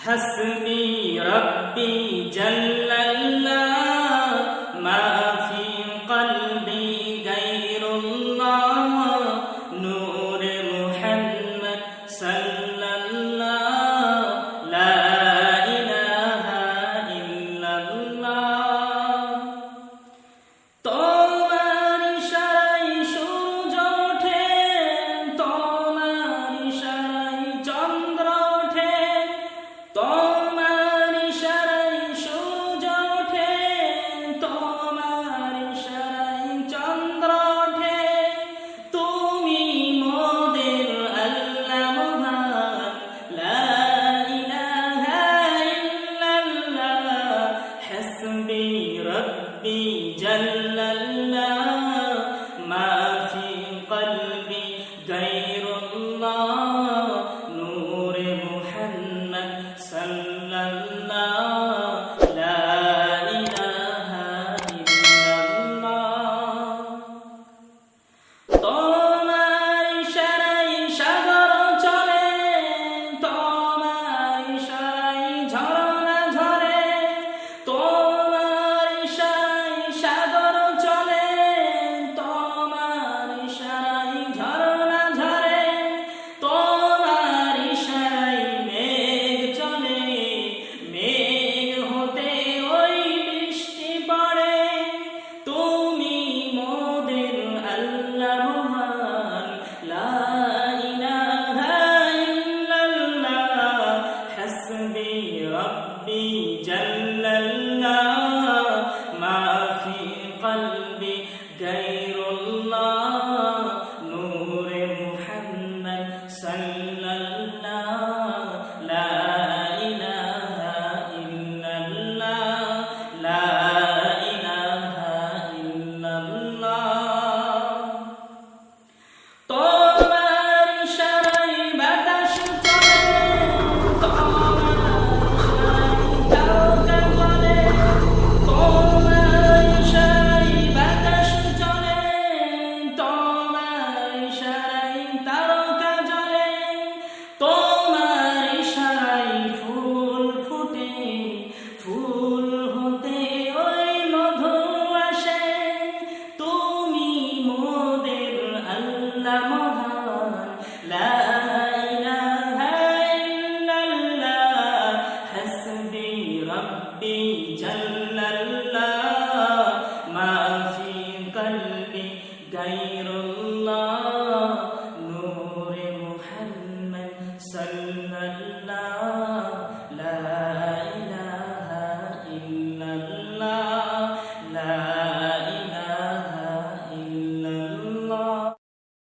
হাসবি রব্বি জাল্লাল্লাহ মা ফি কলবি গায়রুল্লাহ নূরে মুহাম্মদ সাল্লাল্লাহ লা ইলাহা ইল্লাল্লাহ। তোমার ইশারায় সূর্য ওঠে, তোমার ইশারায় চন্দ্র ওঠে, তোমার ইশারায় সূর্য ওঠে, তোমার ইশারায় চন্দ্র ওঠে। তুমি মোদের আল্লাহ মহান, লা ইলাহা ইল্লাল্লাহ। হাসবি রব্বি জাল্লাল্লাহ মা ফি কলবি গায়রুল্লাহ নূরে মুহাম্মদ সাল্লাল্লাহ লা ইলাহা ইল্লাল্লাহ। তোমার ইশারায় সাগর চলে, তোমার ইশারায় ঝরনা ঝরে, তোমার ইশারায় সাগর চলে, তোমার ইশারায় ঝরনা ঝরে, তোমার ইশারায় মেঘ চলে, মেঘ হতে ওই বৃষ্টি পড়ে। তুমি মোদের আল্লাহ মহান, লা ইলাহা ইল্লাল্লাহ। হাসবি রব্বি জাল্লাল্লাহ মা ফি কলবি গায়রুল্লাহ নূরে মুহাম্মদ সাল্লাল্লাহ লা ইলাহা ইল্লাল্লাহ লা ইলাহা ইল্লাল্লাহ। তোমার ইশারায় বাতাস চলে, তোমার ইশারায় তারকা জ্বলে, তোমার ইশারায় বাতাস চলে, তোমার ইশারায় তারকা জ্বলে, তোমার ইশারায় ফুল ফুটে, ফুল হতে ওই মধু আসে। তুমি মোদের আল্লাহ মহান, লা ইলাহা ইল্লাল্লাহ। হাসবি রব্বি